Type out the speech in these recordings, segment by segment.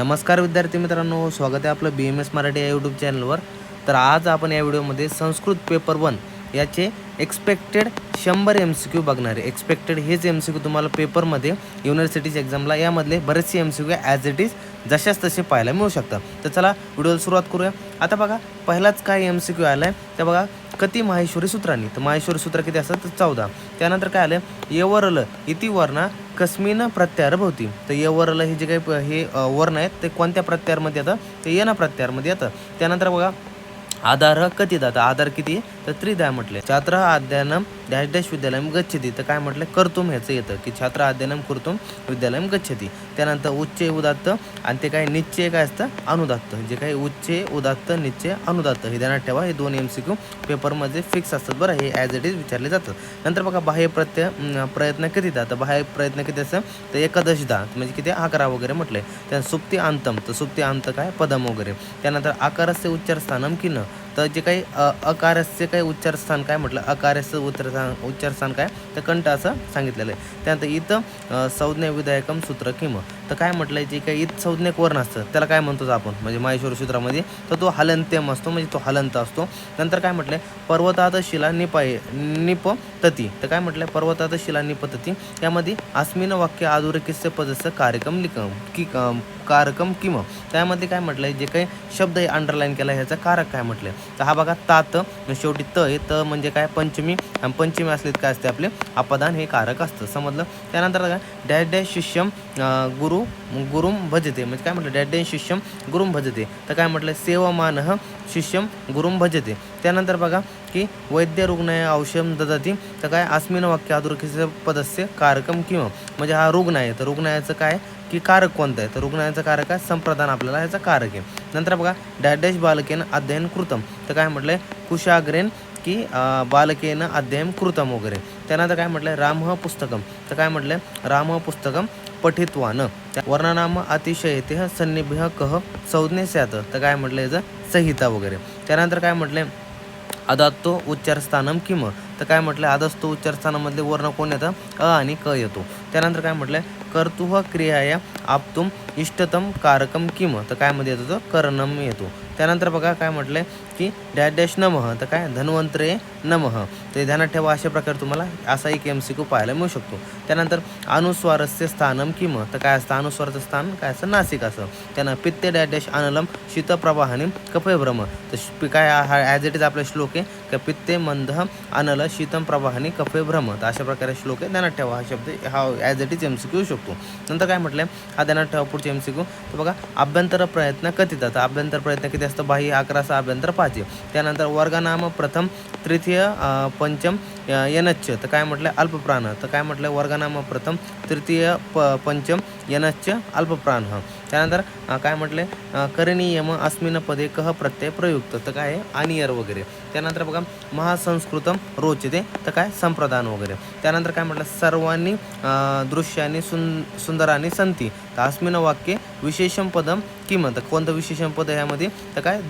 नमस्कार विद्यार्थी मित्रांनो, स्वागत आहे आपलं BMS मराठी या यूट्यूब चॅनलवर. तर आज आपण या व्हिडिओमध्ये संस्कृत पेपर 1 याचे एक्सपेक्टेड 100 MCQ बघणार आहे. एक्सपेक्टेड हेच MCQ तुम्हाला पेपरमध्ये युनिव्हर्सिटीच्या एक्झामला यामधले बरेचसे MCQ ॲज इट इज जशाच तसे पाहायला मिळू शकतात. तर चला व्हिडिओला सुरुवात करूया. आता बघा पहिलाच काय MCQ आला आहे ते बघा, कती माहेश्वरी सूत्रांनी. तर माहेश्वरी सूत्र किती असतात तर 14. त्यानंतर काय आलं, यवरल इति वर्णा कस्मिन प्रत्यार भवती. तर यवरल हे जे काही हे वर्ण आहेत ते कोणत्या प्रत्यारमध्ये येतं, ते येना प्रत्यारमध्ये येतं. त्यानंतर बघा आधार कधी जातं, आधार किती तर त्रिदा म्हटले. छात्र अध्ययनम डॅश डॅश विद्यालयम गच्छती. तर काय म्हटलं, कर्तुम ह्याचं येतं की छात्र अध्ययनम कर्तुम विद्यालयम गच्छती. त्यानंतर उच्च उदात्त आणि ते काय निश्चय काय असतं अनुदात्त. जे काही उच्च उदात्त निश्चय अनुदात्त हे ध्यानात ठेवा. हे 2 MCQ पेपरमध्ये फिक्स असतात बरं, हे ॲज इट इज विचारले जातात. नंतर बघा बाह्य प्रयत्न किती जातं. बाह्य प्रयत्न किती असतं तर 11 म्हणजे किती 11 वगैरे म्हटले. त्यानंतर सुप्ती अंतम, तर सुप्ती अंत काय पदम वगैरे. त्यानंतर आकारस्य उच्चार स्थानम किन, तर जे काही अकारस्य काही उच्चारस्थान काय म्हटलं, अकारस्य उच्चारस्थान काय तर कंठ असं सांगितलेलं आहे. त्यानंतर इथं संज्ञा विधायकम सूत्र किम, तर काय म्हटलं जे काही इत संज्ञक वर्ण असतं त्याला काय म्हणतो आपण म्हणजे माहेश्वरी सूत्रामध्ये, तर तो हलंत्यम असतो, म्हणजे तो हलंत असतो. नंतर काय म्हटलं, पर्वतात शिला निपतती. तर काय म्हटलं, पर्वतात शिला निपतती यामध्ये अस्मिन वाक्य अधोरेखित पदस्य कार्यक्रम कारकम किम, त्यामध्ये काय म्हटलंय जे काही शब्द आहे अंडरलाईन केला ह्याचा कारक काय म्हटलं. तर हा बघा तात शेवटी त आहे, त म्हणजे काय पंचमी, आणि पंचमी असले काय असते आपले अपदान हे कारक असतं, समजलं. त्यानंतर काय डॅश डॅश शिष्यम गुरुम भजते, म्हणजे काय म्हटलं डॅश डॅश शिष्यम गुरुम भजते. तर काय म्हटलं सेवमान शिष्यम गुरुम भजते. त्यानंतर बघा की वैद्य रुग्णाय औषधं ददाती. तर काय अस्मिन वाक्य अधोरेखित पदस्य कारकम किंवा, म्हणजे हा रुग्ण आहे तर रुग्णाचं काय की कारक कोणतं आहे तर रुग्णाचं कारक आहे संप्रदान, आपल्याला ह्याचा कारक आहे. नंतर बघा डॅश डॅश बालकेन अध्ययन कृतम. तर काय म्हटलंय कुशाग्रेन की बालकेनं अध्ययन कृतम वगैरे. त्यानंतर काय म्हटलंय राम पुस्तकम. तर काय म्हटलंय राम पुस्तकम पठित्वान. वर्णनाम अतिशयते सन्निभ्य कह संज्ञे स्यात. तर काय म्हटलं याचं संहिता वगैरे. त्यानंतर काय म्हटलंय अदात्तो उच्चारस्थानम किम. तर काय म्हटलं आदस्तो उच्चारस्थानामधले वर्ण कोण येतं अ आणि क येतो. त्यानंतर काय म्हटलंय कर्तुह क्रियाया आपतुम इष्टतम कारकम किम. तर काय मध्ये येतो तो कर्णम येतो. त्यानंतर बघा काय म्हटलंय की डॅश डॅश नमः. तर काय धन्वंतरे नमः. ते ध्यानात ठेवा. अशा प्रकारे तुम्हाला असा एक MCQ पाहायला मिळू शकतो. त्यानंतर अनुस्वारस्य स्थानम किम. तर काय असतं अनुस्वाराचं स्थान काय असतं नासिक असं. त्यानं पित्ते डॅश डॅश अनलम शीतप्रवाहाने कफयभ्रम. तर काय हा ॲज इट इज आपला श्लोक आहे का पित्ते मंद अनल शीतम प्रवाहाने कफयभ्रम. तर अशा प्रकारे श्लोक आहे, ध्यानात ठेवा. हा शब्द हा ॲज इट इज MCQ येऊ शकतो. नंतर काय म्हटलंय हा ध्यानात ठेवा पुढचे MCQ. तर बघा अभ्यंतर प्रयत्न कधी जातं. अभ्यंतर प्रयत्न किती असतं बाह्य 11 अभ्यंतर 5. त्यानंतर वर्गनाम प्रथम तृतीय पंचम यनच्च. तर काय म्हटलं अल्पप्राण. तर काय म्हटलं वर्गनाम प्रथम तृतीय पंचम यनच्च अल्पप्राण. त्यानंतर काय म्हटले करणीयम अस्मिन पदे कह प्रत्यय प्रयुक्त. तर काय अनियर वगैरे. त्यानंतर बघा महासंस्कृतम रोचते. तर काय संप्रदान वगैरे. त्यानंतर काय म्हटलं सर्वांनी दृश्याने सुंदराने संती. तर अस्मिन वाक्य विशेषम पदम किम. तर कोणतं विशेषण पद ह्यामध्ये तर काय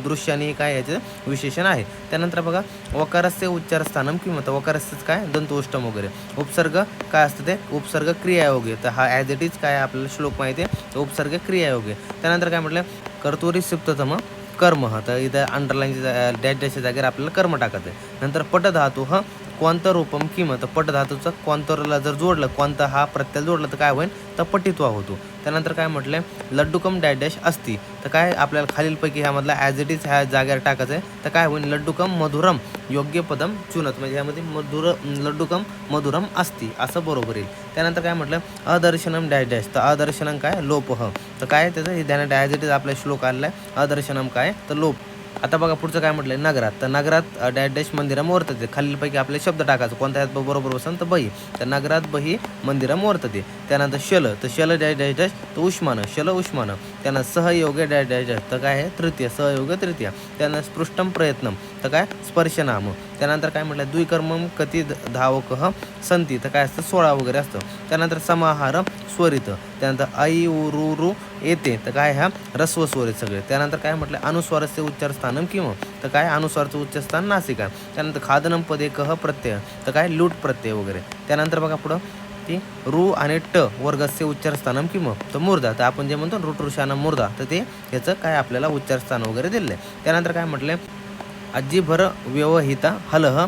दृश्याने काय याचं विशेषण आहे. त्यानंतर बघा वकारस्य उच्चारस्थानम किंवा तर वकारस्यच काय दंतोष्टम वगैरे. उपसर्ग काय असतं ते उपसर्ग क्रियायोग्य. तर हा ॲज इट इज काय आपल्याला श्लोक माहिती आहे उपसर्ग क्रियायोग्य. त्यानंतर काय म्हटलं कर्तुरी सिप्ततम कर्म. तर इथं अंडरलाईनच्या डॅश डॅशच्या जागेवर आपल्याला कर्म टाकायचं आहे. नंतर पटधातू कोणतं रूपम किंमत. तर पटधातूचं कोणतरला जर जोडलं कोणता हा प्रत्यय जोडला तर काय होईल तर पटित्वा होतो. त्यानंतर काय म्हटलंय लड्डुकम डॅश डॅश असती. तर काय आपल्याला खालीलपैकी ह्यामधला ॲज इट इज ह्या जागेवर टाकायचं आहे. तर काय होईल लड्डुकम मधुरम योग्य पदम चुनत. म्हणजे ह्यामध्ये लड्डुकम मधुरम असती असं बरोबर येईल. त्यानंतर काय म्हटलं अदर्शनम डॅश डॅश. तर अदर्शनम काय लोपह. तर काय त्याचं हे ध्यानात ॲज इट इज आपला श्लोक आलेला आहे अदर्शनम काय तर लोप. आता बघा पुढचं काय म्हटलंय नगरात. तर नगरात डॅश डॅश मंदिरम वर्तते. खालीलपैकी आपले शब्द टाकायचं कोणत्या ह्यात बरोबर बसन तर बही. तर नगरात बही मंदिरम वर्तते. त्यानंतर शल. तर शल डॅश डॅश डॅश तर उष्मान शल उष्मान. त्यानंतर सहयोग्य डॅश डॅश डॅश. तर काय आहे तृतीय सहयोग्य तृतीय. त्यानंतर स्पृष्टम प्रयत्नम. तर काय स्पर्शनाम. त्यानंतर काय म्हटलं द्विकर्मम कती धावक संती. तर काय असतं 16 वगैरे असतं. त्यानंतर समाहार स्वरित. त्यानंतर आई उरु येते. तर काय ह्या रस्व स्वर आहेत सगळे. त्यानंतर काय म्हटलं अनुस्वारस्य उच्चारस्थानम किंवा तर काय अनुस्वारचं उच्चारस्थान नासिका. त्यानंतर खादनम पदे कह प्रत्यय. तर काय लूट प्रत्यय वगैरे. त्यानंतर बघा पुढं की रू आणि ट वर्गस्य उच्चारस्थानम किम तर मूर्धा. तर आपण जे म्हणतो ऋटुषानम मूर्धा, तर ते याचं काय आपल्याला उच्चारस्थान वगैरे दिलं आहे. त्यानंतर काय म्हटलं अज्जीभर व्यवहिता हलह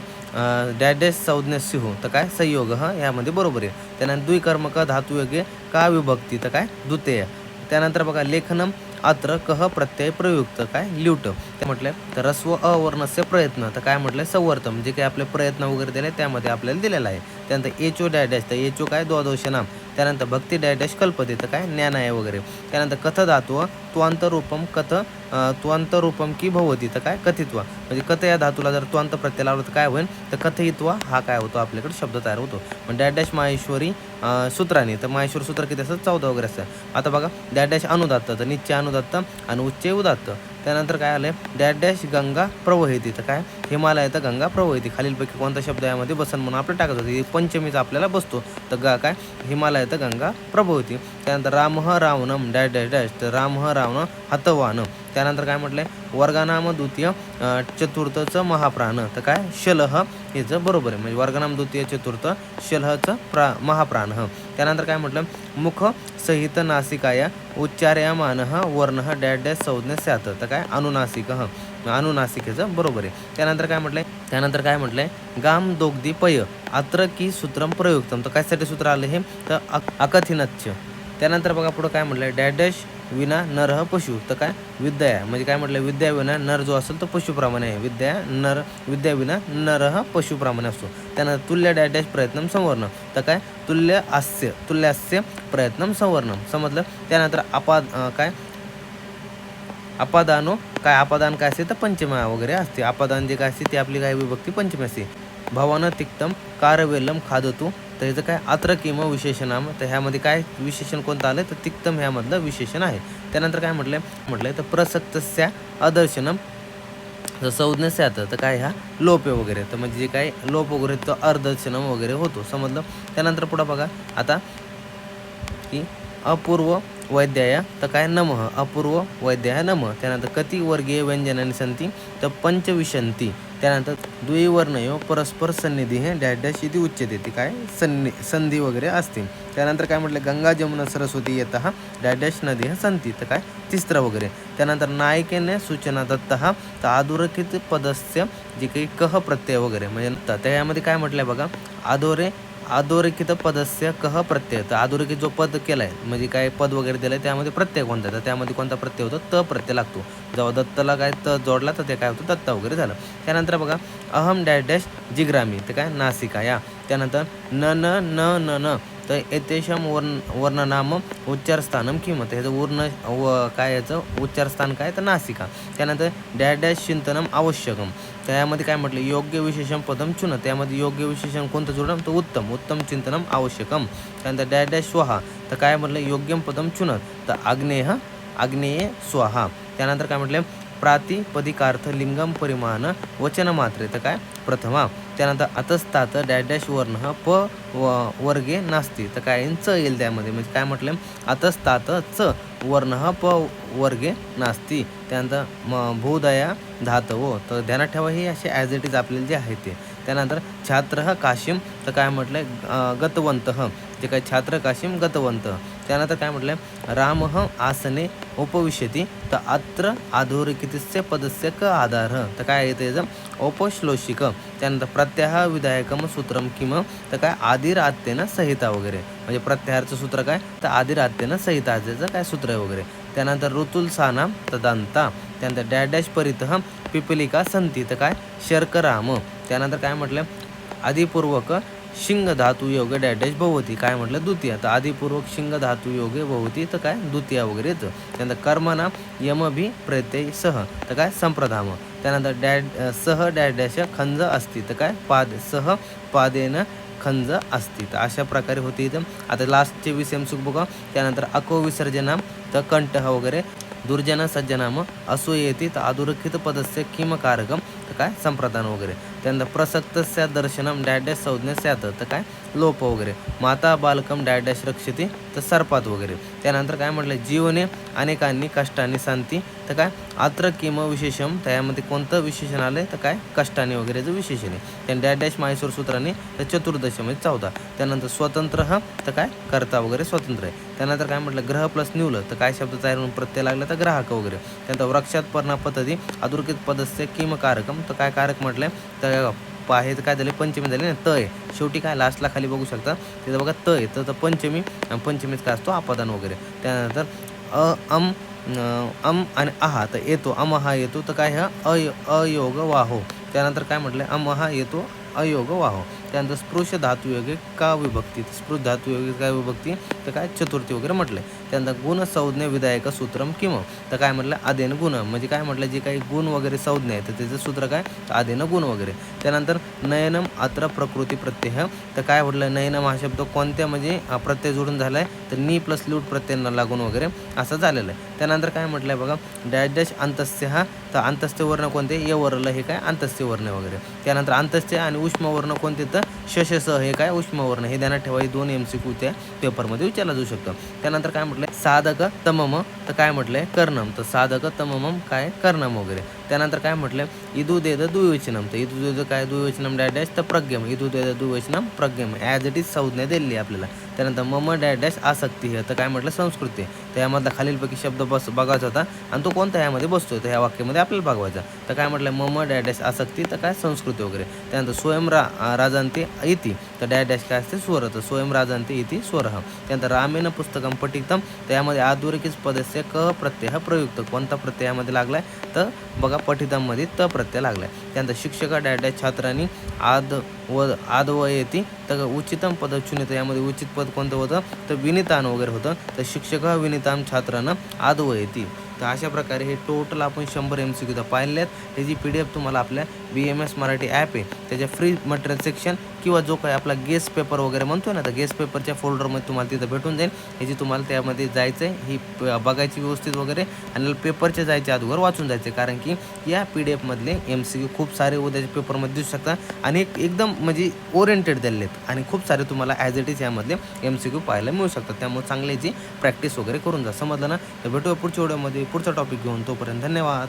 डॅश डॅश संज्ञा स्युः तर काय संयोग यामध्ये बरोबर आहे. त्यानंतर द्विकर्मक धातुयोगे का विभक्ती तर काय द्वितीय. त्यानंतर बघा लेखनम अत्र कह प्रत्यय प्रयुक्त काय ल्यूट ते म्हटलं. तर रस्व अवर्णस्य प्रयत्न तर काय म्हटलं संवर्त म्हणजे काय आपले प्रयत्न वगैरे दिले त्यामध्ये आपल्याला दिलेला आहे. त्यानंतर एचओ डॅश डॅश तर एचओ काय द्वादश नाम. त्यानंतर भक्ती डॅश डॅश कल्पते तर काय ज्ञान आहे वगैरे. त्यानंतर कथ धातू त्वांतरूपम कथ त्वांतरूपम की भवती तर काय कथित्वा म्हणजे कथ या धातूला जर त्वांत प्रत्यय लावला तर काय होईल तर कथयित्वा हा काय होतो आपल्याकडे शब्द तयार होतो. पण डॅश डॅश माहेश्वरी सूत्राने तर माहेश्वर सूत्र किती असतं 14 वगैरे असतं. आता बघा डॅश डॅश अनुदात्त तर निश्चय अनुदात्त आणि उच्च उदात्त. त्यानंतर काय आलं डॅश डॅश गंगा प्रवहिती तर काय हिमालयात गंगा प्रवहिती. खालीलपैकी कोणता शब्द यामध्ये बसन म्हणून आपलं टाकत होते पंचमीचा आपल्याला बसतो तर काय हिमालयात गंगा प्रवहिती. त्यानंतर रामह रावणम डॅश डॅश डॅश तर रामह रावण हतवान. त्यानंतर काय म्हटलंय वर्गनाम द्वितीय चतुर्थचं महाप्राण तर काय शलह हेचं बरोबर आहे म्हणजे वर्गनाम द्वितीय चतुर्थ शलहचं महाप्राण. त्यानंतर काय म्हटलं मुख सहित नासिकाया उच्चार्यमान वर्ण डॅश डॅश संज्ञा स्यात तर काय अनुनासिक अनुनासिकेचं बरोबर आहे. त्यानंतर काय म्हटलंय गाम दोग्धी पय अत्र की सूत्रम प्रयुक्तम तर कायसाठी सूत्र आलं हे तर अकथिनच्च. त्यानंतर बघा पुढं काय म्हटलंय डॅश डॅश विना नर पशु तर काय विद्या म्हणजे काय म्हटलं विद्या विना नर जो असेल तो पशुप्रमाणे आहे. विद्या विना नर पशुप्रमाणे असतो. त्यानंतर तुल्य डॅश डॅश प्रयत्नम संवर्ण तर काय तुल्यास्य प्रयत्नम संवर्णम समजलं. त्यानंतर अपादानो काय अपादान काय असते तर पंचमा वगैरे असते. अपादान जे काय असते ते आपली काय विभक्ती पंचमी असते. भवन तिक्तम कारवेलम खादतू तर ह्याचं काय अत्र किम विशेषणाम तर ह्यामध्ये काय विशेषण कोणतं आलं तर तिक्तम ह्यामधलं विशेषण आहे. त्यानंतर काय म्हटलंय तर प्रसक्तस्या अदर्शनम तर संज्ञा आता तर काय ह्या लोप वगैरे तर म्हणजे जे काय लोप वगैरे तर अर्धर्शनम वगैरे होतो समजलं. त्यानंतर पुढं बघा आता की अपूर्व वैद्याया तर काय नमः अपूर्व वैद्याया नमः. त्यानंतर कती वर्गीय व्यंजनानी संती तर पंचविशंती. त्यानंतर द्विवर्णयो परस्पर सन्निधी हे डॅश डॅश इथे उच्चते ती काय संधी वगैरे असतील. त्यानंतर काय म्हटलं गंगा जमुना सरस्वती येतः डॅश डॅश नदी संती तर काय तिसरं वगैरे. त्यानंतर नायकेने सूचना दत्त तर अधोरेखित पदस्य जे काही कह प्रत्यय वगैरे म्हणजे तर यामध्ये काय म्हटलंय बघा अधोरेखित पदस्य कह प्रत्यय तर अधोरेखित जो पद केलाय म्हणजे काय पद वगैरे दिलंय त्यामध्ये प्रत्यय कोणता तर त्यामध्ये कोणता प्रत्यय होतो त प्रत्यय लागतो. जेव्हा दत्तला काय त जोडला तर ते काय होतं दत्ता वगैरे झालं. त्यानंतर बघा अहम डॅश डॅश जिग्रामी ते काय नासिका या. त्यानंतर न तर येतेशम वर्णनाम उच्चारस्थानम किंमत ह्याचं काय याचं उच्चारस्थान काय तर नासिका. त्यानंतर डॅश डॅश चिंतनम आवश्यकम त्यामध्ये काय म्हटलं योग्य विशेषण पदम चुन त्यामध्ये योग्य विशेषण कोणतं जोडम तर उत्तम चिंतनम आवश्यकम. त्यानंतर डॅश डॅश स्वाहा तर काय म्हटलं योग्यम पदम चुन तर आग्नेय स्वाहा. त्यानंतर काय म्हटलं प्रातिपदिकार्थ लिंगम परिमाण वचन मात्रे तर काय प्रथमा. त्यानंतर अतस्तात डॅश डॅश वर्ण प वर्गे नास्ती तर काय च येईल त्यामध्ये म्हणजे काय म्हटलं अतस्तात च वर्ण प वर्गे नास्ती. त्यानंतर भूदया धातव तर ध्यानात ठेवा हे असे ॲज इट इज आपल्याला जे आहे ते. त्यानंतर छात्र काशिम तर काय म्हटलंय गतवंत जे काय छात्र काशिम गतवंत. त्यानंतर काय म्हटलंय राम आसने उपविशती तर अत्र अधोरेखितस्य पदस्य क आधार तर काय येतं याचं औपश्लोषिक. त्यानंतर प्रत्याह विधायकम सूत्रम किम तर काय आदिरात्येनं संहिता वगैरे म्हणजे प्रत्याहारचं सूत्र काय तर आदिरात्येनं संहिताचं काय सूत्र आहे वगैरे. त्यानंतर ऋतुलसाना तदांता. त्यानंतर डॅश डॅश परितः पिपलिका संती तर काय शर्कराम. त्यानंतर काय म्हटलं आदिपूर्वक शिंग धातू योग डॅश डॅश भवती काय म्हटलं द्वितीय तर आदिपूर्वक शिंग धातू योगे भवती तर काय द्वितीय वगैरे येतं. त्यानंतर कर्मना यम भी प्रत्यय सह तर काय संप्रधाम. त्यानंतर सह डॅश डॅश खंज असती तर काय सह पादेन खंज असती तर अशा प्रकारे होते इथं. आता लास्टचे विषय बघा. त्यानंतर अको विसर्जनाम तर कंठः वगैरे दुर्जन सज्जनाम असूयेती तर अधोरेखित पदस्य किमकारकम तर काय संप्रदान वगैरे. त्यानंतर प्रसक्तस्य दर्शनम डॅश डॅश संज्ञा स्यात तर काय लोप वगैरे. माता बालकम डॅश डॅश रक्षते तर सर्पात वगैरे. त्यानंतर काय म्हटलं जीवने अनेकांनी कष्टाने सांगती तर काय अत्र किम विशेषम, त्यामध्ये कोणतं विशेषण आलं तर काय कष्टाने वगैरेचं विशेषण आहे. त्याने डॅश डॅश माहेश्वर सूत्राने तर चतुर्दश म्हणजे 14. त्यानंतर स्वतंत्र तर काय करता वगैरे स्वतंत्र आहे. त्यानंतर काय म्हटलं ग्रह प्लस निवलं तर काय शब्द तयार होऊन प्रत्यय लागला तर ग्राहक वगैरे. त्यानंतर वृक्षात पर्णा पद्धती अधोरेखित पदस्य किम कारकम तर काय कारक म्हटलंय तर आहे तर काय झाले पंचमी झाली ना त आहे. शेवटी काय लास्टला खाली बघू शकता तिथं बघा त आहे तर पंचमी आणि पंचमीच काय असतो अपदान वगैरे. त्यानंतर अम आणि आहा तर येतो अमहा येतो तर काय हा अयोग वाहो. त्यानंतर काय म्हटलं अमहा येतो अयोग वाहो. त्यानंतर स्पृश धातुयोगे का विभक्ती, स्पृश धातुयोगे काय विभक्ती तर काय चतुर्थी वगैरे म्हटलंय. त्यानंतर गुण संज्ञा विधायक सूत्रम किंवा तर काय म्हटलं आदेन गुण, म्हणजे काय म्हटलं जे काही गुण वगैरे संज्ञा आहे तर त्याचं सूत्र काय आदेन गुण वगैरे. त्यानंतर नयनम अत्र प्रकृती प्रत्यय तर काय म्हटलं नयनम हा शब्द कोणत्या म्हणजे प्रत्यय जोडून झाला आहे तर नी प्लस लूट प्रत्ययांना लागून वगैरे असं झालेलं आहे. त्यानंतर काय म्हटलं आहे बघा डॅश डॅश अंतस्य तर अंतस्थ वर्ण कोणते ये वरलं हे काय अंतस्थ वर्ण वगैरे. त्यानंतर अंतस्थ आणि उष्म वर्ण कोणते तर शशस हे काय उष्म वर्ण, हे ध्यानात ठेवा. ही 2 MCQ त्या पेपरमध्ये विचारला जाऊ शकतं. त्यानंतर काय म्हटलंय साधक तमम तर काय म्हटलंय कर्णम, तर साधक तमम काय कर्णम वगैरे. त्यानंतर काय म्हटलंय इदू देद द्विवचनम तर इदू देद काय द्विवचनम डॅश डॅश तर प्रज्ञम, इदू देद द्विवचनम प्रज्ञम ॲज इट इज संज्ञा दिली आपल्याला. त्यानंतर मम डॅश डॅश आसक्ती हे तर काय म्हटलं संस्कृती, तर यामधला खालीलपैकी शब्द बघायचा होता आणि तो कोणता यामध्ये बसतोय तर ह्या वाक्यामध्ये आपल्याला बघवायचा. तर काय म्हटलं मम डॅश डॅश आसक्ती तर काय संस्कृती वगैरे. त्यानंतर स्वयं राजांते इति तर डॅश डॅश काय असते स्वर, तर स्वयं राजांते इति स्वर. त्यानंतर रामेन पुस्तकम पठितम तर यामध्ये अधोरेखित पदस्य क प्रत्यय प्रयुक्त, कोणता प्रत्यय यामध्ये लागलाय तर बघा पठितममध्ये त प्रत्यय लागलाय. त्यानंतर शिक्षक डॅश डॅश छात्रांनी आदवयती तर उचितम पद चुनित, यामध्ये उचित पद कोणतं होतं तर विनितान वगैरे होतं. तर शिक्षक विनिताम छात्रांना आदवयती. तर अशा प्रकारे हे टोटल आपण 100 MCQ पाहिलेत. त्याची PDF तुम्हाला आपल्या BMS मराठी ॲप आहे त्याच्या फ्री मटेरियल सेक्शन किंवा जो काही आपला गेस्ट पेपर वगैरे म्हणतो ना तर गेस्ट पेपरच्या फोल्डरमध्ये तुम्हाला तिथं भेटून जाईल. ह्याची तुम्हाला त्यामध्ये जायचं आहे ही बघायची व्यवस्थित वगैरे आणि पेपरच्या जायच्या अगोदर वाचून जायचे, कारण की या PDF मधले MCQ खूप सारे उद्याच्या पेपरमध्ये दिसू शकतात आणि एकदम म्हणजे ओरिएंटेड दिलेले आहेत आणि खूप सारे तुम्हाला ॲज इट इज यामधले MCQ पाहायला मिळू शकतात. त्यामुळे चांगली याची प्रॅक्टिस वगैरे करून जा. समजलं ना? तर भेटूया पुढच्या व्हिडिओमध्ये पुढचा टॉपिक घेऊन. तोपर्यंत धन्यवाद.